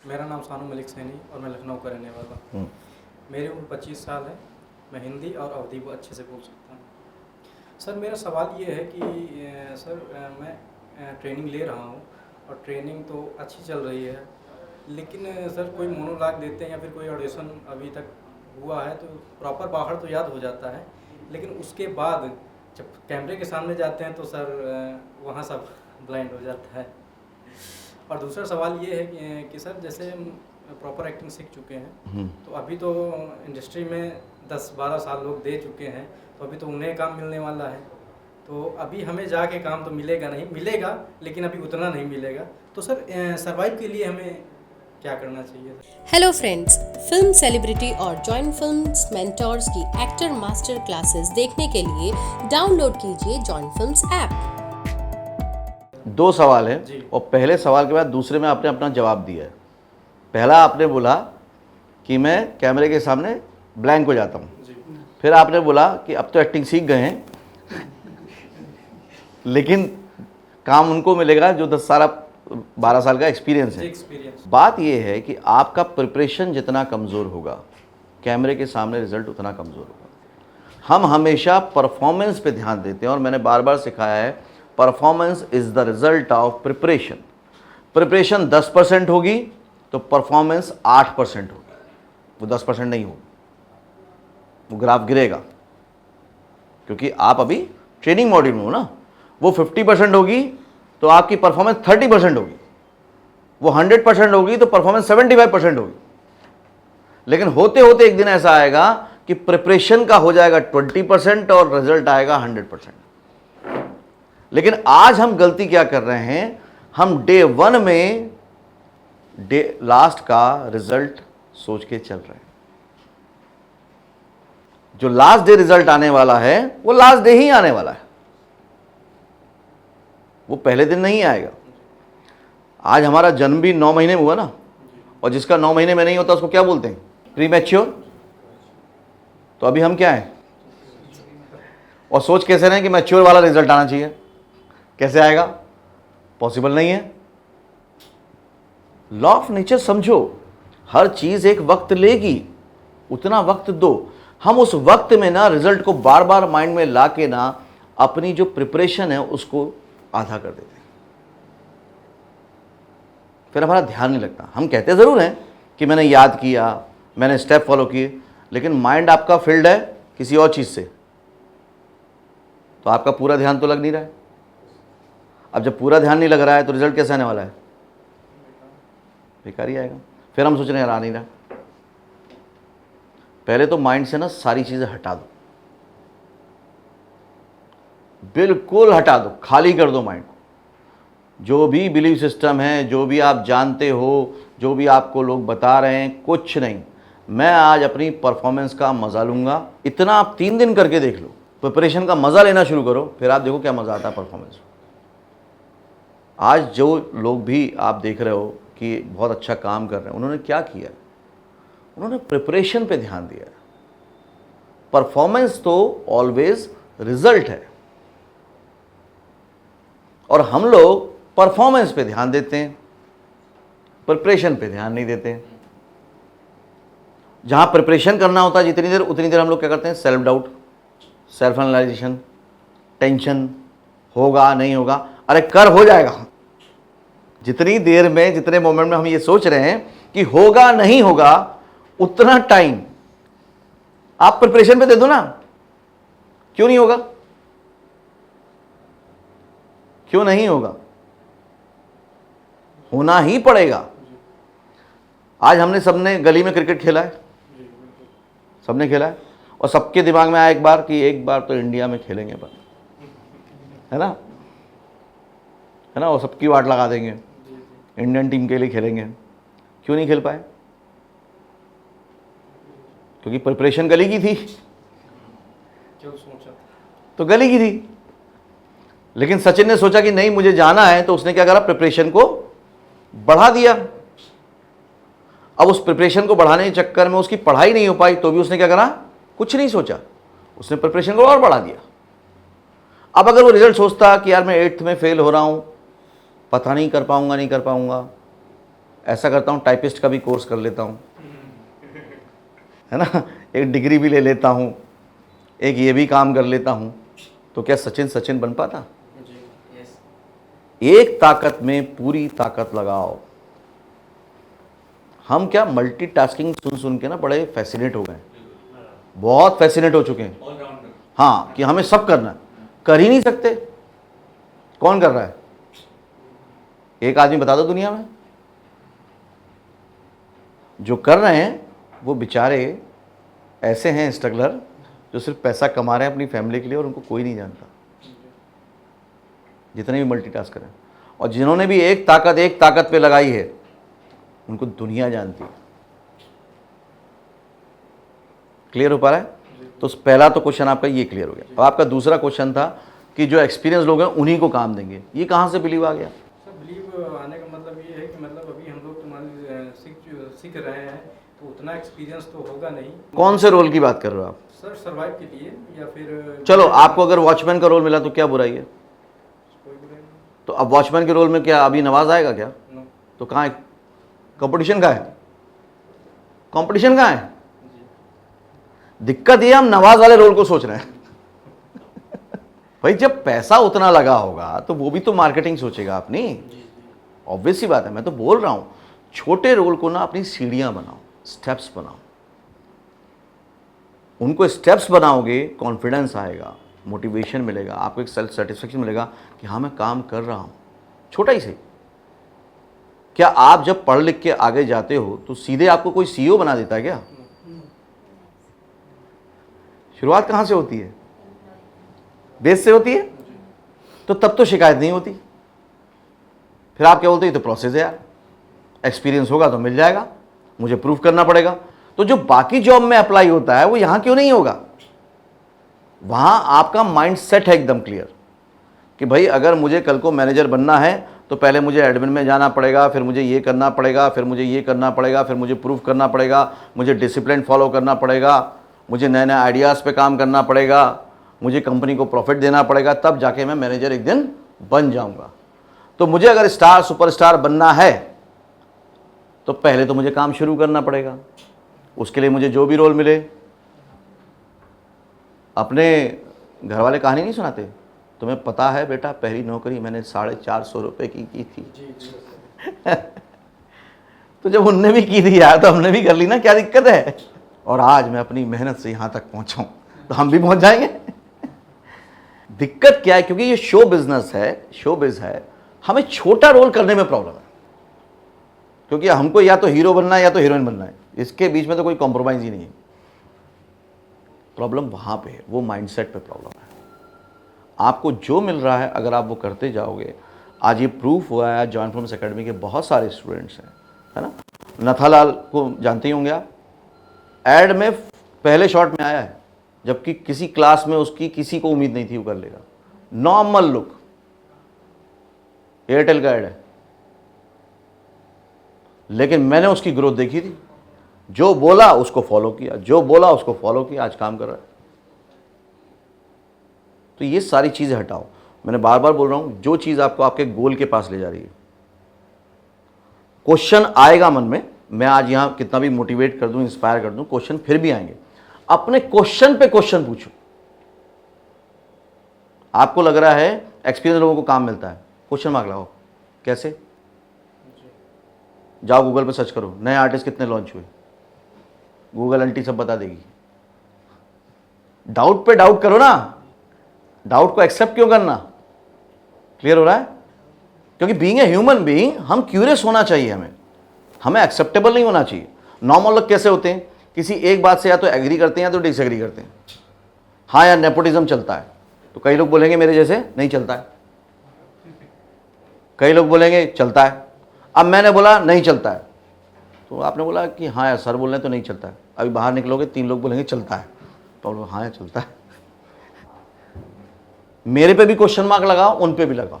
मेरा नाम सानू मलिक सैनी और मैं लखनऊ का रहने वाला हूँ। मेरी उम्र 25 साल है। मैं हिंदी और अवधी को अच्छे से बोल सकता हूँ। सर मेरा सवाल ये है कि मैं ट्रेनिंग ले रहा हूँ और ट्रेनिंग तो अच्छी चल रही है, लेकिन सर कोई मोनोलॉग देते हैं या फिर कोई ऑडिशन अभी तक हुआ है तो प्रॉपर बाहर तो याद हो जाता है, लेकिन उसके बाद जब कैमरे के सामने जाते हैं तो सर वहाँ सब ब्लाइंड हो जाता है। और दूसरा सवाल ये है कि सर जैसे हम प्रॉपर एक्टिंग सीख चुके हैं तो अभी तो इंडस्ट्री में 10-12 साल लोग दे चुके हैं, तो अभी तो उन्हें काम मिलने वाला है, तो अभी हमें जाके काम तो मिलेगा नहीं, मिलेगा लेकिन अभी उतना नहीं मिलेगा। तो सर सर्वाइव के लिए हमें क्या करना चाहिए? हेलो फ्रेंड्स, फिल्म सेलिब्रिटी और जॉइन फिल्म्स मेंटोर्स की एक्टर मास्टर क्लासेस देखने के लिए डाउनलोड कीजिए जॉइन फिल्म्स ऐप। दो सवाल हैं जी। और पहले सवाल के बाद दूसरे में आपने अपना जवाब दिया है। पहला आपने बोला कि मैं कैमरे के सामने ब्लैंक हो जाता हूँ, फिर आपने बोला कि अब तो एक्टिंग सीख गए हैं लेकिन काम उनको मिलेगा जो 12 साल का एक्सपीरियंस है। बात यह है कि आपका प्रिपरेशन जितना कमज़ोर होगा कैमरे के सामने रिजल्ट उतना कमज़ोर होगा। हम हमेशा परफॉर्मेंस पे ध्यान देते हैं और मैंने बार बार सिखाया है performance is the result of preparation. Preparation 10% होगी तो परफॉर्मेंस 8% होगी, वो 10% नहीं होगी, वो ग्राफ गिरेगा क्योंकि आप अभी ट्रेनिंग मॉड्यूल में हो ना। वो 50% होगी तो आपकी परफॉर्मेंस 30% होगी, वो 100% होगी तो परफॉर्मेंस 75% होगी। लेकिन होते होते एक दिन ऐसा आएगा कि प्रिपरेशन का हो जाएगा 20% और रिजल्ट आएगा 100%। लेकिन आज हम गलती क्या कर रहे हैं, हम डे 1 में लास्ट का रिजल्ट सोच के चल रहे हैं। जो लास्ट डे रिजल्ट आने वाला है वो लास्ट डे ही आने वाला है, वो पहले दिन नहीं आएगा। आज हमारा जन्म भी 9 महीने में हुआ ना, और जिसका 9 महीने में नहीं होता उसको क्या बोलते हैं, प्रीमैच्योर। तो अभी हम क्या हैं, और सोच कैसे रहे हैं कि मैच्योर वाला रिजल्ट आना चाहिए। कैसे आएगा, पॉसिबल नहीं है। लॉ ऑफ नेचर समझो, हर चीज एक वक्त लेगी, उतना वक्त दो। हम उस वक्त में ना रिजल्ट को बार बार माइंड में ला के ना अपनी जो प्रिपरेशन है उसको आधा कर देते हैं, फिर हमारा ध्यान नहीं लगता। हम कहते ज़रूर हैं कि मैंने याद किया, मैंने स्टेप फॉलो किए, लेकिन माइंड आपका फील्ड है किसी और चीज़ से, तो आपका पूरा ध्यान तो लग नहीं रहा है। अब जब पूरा ध्यान नहीं लग रहा है तो रिजल्ट कैसे आने वाला है, बेकार ही आएगा। फिर हम सोच रहे हैं यार आ नहीं रहा। पहले तो माइंड से ना सारी चीज़ें हटा दो, बिल्कुल हटा दो, खाली कर दो माइंड को। जो भी बिलीव सिस्टम है, जो भी आप जानते हो, जो भी आपको लोग बता रहे हैं, कुछ नहीं। मैं आज अपनी परफॉर्मेंस का मज़ा लूँगा। इतना आप 3 दिन करके देख लो, प्रिपरेशन का मज़ा लेना शुरू करो, फिर आप देखो क्या मज़ा आता है परफॉर्मेंस। आज जो लोग भी आप देख रहे हो कि बहुत अच्छा काम कर रहे हैं, उन्होंने क्या किया, उन्होंने प्रिपरेशन पे ध्यान दिया है। परफॉर्मेंस तो ऑलवेज रिजल्ट है, और हम लोग परफॉर्मेंस पे ध्यान देते हैं, प्रिपरेशन पे ध्यान नहीं देते हैं। जहां प्रिपरेशन करना होता है जितनी देर, उतनी देर हम लोग क्या करते हैं, self doubt, self analysation, tension, होगा नहीं होगा, अरे कर हो जाएगा। जितनी देर में, जितने मोमेंट में हम ये सोच रहे हैं कि होगा नहीं होगा, उतना टाइम आप प्रिपरेशन पे दे दो ना। क्यों नहीं होगा, क्यों नहीं होगा, होना ही पड़ेगा। आज हमने सबने गली में क्रिकेट खेला है, सबने खेला है, और सबके दिमाग में आया एक बार कि एक बार तो इंडिया में खेलेंगे, पर है ना, है ना, वो सबकी वाट लगा देंगे, इंडियन टीम के लिए खेलेंगे। क्यों नहीं खेल पाए, क्योंकि प्रिपरेशन गली की थी, तो गली की थी। लेकिन सचिन ने सोचा कि नहीं मुझे जाना है, तो उसने क्या करा, प्रिपरेशन को बढ़ा दिया। अब उस प्रिपरेशन को बढ़ाने के चक्कर में उसकी पढ़ाई नहीं हो पाई, तो भी उसने क्या करा, कुछ नहीं सोचा, उसने प्रिपरेशन को और बढ़ा दिया। अब अगर वो रिजल्ट सोचता कि यार मैं 8th में फेल हो रहा हूं, पता नहीं कर पाऊंगा, नहीं कर पाऊंगा, ऐसा करता हूँ टाइपिस्ट का भी कोर्स कर लेता हूँ, है ना, एक डिग्री भी ले लेता हूँ, एक ये भी काम कर लेता हूँ, तो क्या सचिन बन पाता? जी, यस। एक ताकत में पूरी ताकत लगाओ। हम क्या मल्टीटास्किंग सुन सुन के ना बड़े फैसिनेट हो गए, बहुत फैसिनेट हो चुके हैं, हाँ, कि हमें सब करना है, कर ही नहीं सकते। कौन कर रहा है? एक आदमी बता दो दुनिया में। जो कर रहे हैं वो बेचारे ऐसे हैं स्ट्रगलर, जो सिर्फ पैसा कमा रहे हैं अपनी फैमिली के लिए और उनको कोई नहीं जानता, जितने भी मल्टीटास्क करें। और जिन्होंने भी एक ताकत पे लगाई है उनको दुनिया जानती है। क्लियर हो पा रहा है? तो पहला तो क्वेश्चन आपका ये क्लियर हो गया। अब आपका दूसरा क्वेश्चन था कि जो एक्सपीरियंस लोग हैं उन्हीं को काम देंगे, ये कहाँ से बिलीव आ गया? सर बिलीव आने का मतलब ये है कि मतलब अभी हम लोग तो मान लीजिए सीख रहे हैं, तो उतना एक्सपीरियंस तो होगा नहीं। कौन से रोल की बात कर रहे हो आप? सर सर्वाइव के लिए या फिर चलो, आपको अगर वॉचमैन का रोल मिला तो क्या बुराई है? कोई बुराई नहीं। तो अब वॉचमैन के रोल में क्या अभी नवाज आएगा क्या? नो। तो कहाँ है कंपटीशन? कहाँ है कंपटीशन? कहाँ है? दिक्कत ये हम नवाज वाले रोल को सोच रहे हैं। भाई जब पैसा उतना लगा होगा तो वो भी तो मार्केटिंग सोचेगा अपनी, ऑब्वियस सी बात है। मैं तो बोल रहा हूं छोटे रोल को ना अपनी सीढ़ियां बनाओ, स्टेप्स बनाओ। उनको स्टेप्स बनाओगे, कॉन्फिडेंस आएगा, मोटिवेशन मिलेगा, आपको एक सेल्फ सेटिस्फेक्शन मिलेगा कि हाँ मैं काम कर रहा हूं, छोटा ही सही। क्या आप जब पढ़ लिख के आगे जाते हो तो सीधे आपको कोई सीईओ बना देता है क्या? शुरुआत कहां से होती है? बेस से होती है। तो तब तो शिकायत नहीं होती। फिर आप क्या बोलते हैं, ये तो प्रोसेस है यार, एक्सपीरियंस होगा तो मिल जाएगा, मुझे प्रूफ करना पड़ेगा। तो जो बाकी जॉब में अप्लाई होता है वो यहां क्यों नहीं होगा? वहां आपका माइंड सेट है एकदम क्लियर कि भाई अगर मुझे कल को मैनेजर बनना है तो पहले मुझे एडमिन में जाना पड़ेगा, फिर मुझे ये करना पड़ेगा, फिर मुझे ये करना पड़ेगा, फिर मुझे प्रूफ करना पड़ेगा, मुझे डिसिप्लिन फॉलो करना पड़ेगा, मुझे नए नए आइडियाज़ पे काम करना पड़ेगा, मुझे कंपनी को प्रॉफिट देना पड़ेगा, तब जाके मैं मैनेजर एक दिन बन जाऊंगा। तो मुझे अगर स्टार सुपरस्टार बनना है तो पहले तो मुझे काम शुरू करना पड़ेगा। उसके लिए मुझे जो भी रोल मिले, अपने घर वाले कहानी नहीं सुनाते, तुम्हें पता है बेटा पहली नौकरी मैंने 450 रुपये की थी। तो जब उनने भी की थी यार तो हमने भी कर ली ना, क्या दिक्कत है? और आज मैं अपनी मेहनत से यहां तक पहुंचा हूं, तो हम भी पहुंच जाएंगे। दिक्कत क्या है? क्योंकि ये शो बिजनेस है, शोबिज है, हमें छोटा रोल करने में प्रॉब्लम है। क्योंकि हमको या तो हीरो बनना है या तो हीरोइन बनना है, इसके बीच में तो कोई कॉम्प्रोमाइज ही नहीं है। प्रॉब्लम वहां पे है, वो माइंडसेट पे प्रॉब्लम है। आपको जो मिल रहा है अगर आप वो करते जाओगे, आज ये प्रूफ हुआ है, जॉइन फिल्म्स एकेडमी के बहुत सारे स्टूडेंट्स हैं, है ना। नथालाल को जानते ही होंगे आप, एड में पहले शॉट में आया है, जबकि किसी क्लास में उसकी किसी को उम्मीद नहीं थी वो कर लेगा। नॉर्मल लुक, एयरटेल का एड है, लेकिन मैंने उसकी ग्रोथ देखी थी। जो बोला उसको फॉलो किया, जो बोला उसको फॉलो किया, आज काम कर रहा है। तो ये सारी चीजें हटाओ। मैंने बार बार बोल रहा हूं, जो चीज आपको आपके गोल के पास ले जा रही है, क्वेश्चन आएगा मन में, मैं आज यहां कितना भी मोटिवेट कर दूं, इंस्पायर कर दूं, क्वेश्चन फिर भी आएंगे। अपने क्वेश्चन पे क्वेश्चन पूछो। आपको लग रहा है एक्सपीरियंस लोगों को काम मिलता है, क्वेश्चन मार्क लगाओ, कैसे? जाओ गूगल पे सर्च करो, नए आर्टिस्ट कितने लॉन्च हुए, गूगल आंटी सब बता देगी। डाउट पे डाउट करो ना, डाउट को एक्सेप्ट क्यों करना? क्लियर हो रहा है? क्योंकि बीइंग ए ह्यूमन बीइंग हम क्यूरियस होना चाहिए, हमें एक्सेप्टेबल नहीं होना चाहिए। नॉर्मल लोग कैसे होते हैं, किसी एक बात से या तो एग्री करते हैं या तो डिसएग्री करते हैं। हाँ यार नेपोटिज्म चलता है, तो कई लोग बोलेंगे मेरे जैसे नहीं चलता है, कई लोग बोलेंगे चलता है। अब मैंने बोला नहीं चलता है, तो आपने बोला कि हाँ यार सर बोल रहे हैं तो नहीं चलता है। अभी बाहर निकलोगे 3 लोग बोलेंगे चलता है, तो हाँ यार चलता है। मेरे पे भी क्वेश्चन मार्क लगाओ, उन पे भी लगाओ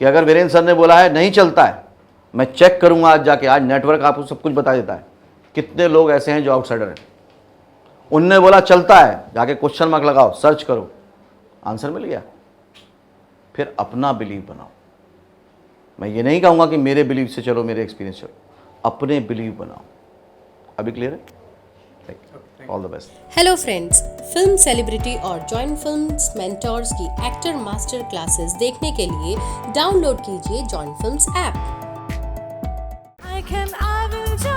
कि अगर वीरेंद्र सर ने बोला है नहीं चलता है, मैं चेक करूंगा आज जाके। आज नेटवर्क आपको सब कुछ बता देता है, कितने लोग ऐसे हैं जो आउटसाइडर हैं। उनने बोला चलता है, जाके क्वेश्चन मार्क लगाओ, सर्च करो, आंसर मिल गया। फिर अपना बिलीव बनाओ। मैं ये नहीं कहूँगा कि मेरे बिलीव से चलो, मेरे एक्सपीरियंस चलो, अपने बिलीव बनाओ। अभी क्लियर है? All the best. Hello friends, film celebrity और जॉइन फिल्म्स मेंटोर्स की एक्टर मास्टर क्लासेस देखने के लिए डाउनलोड कीजिए join films app. I will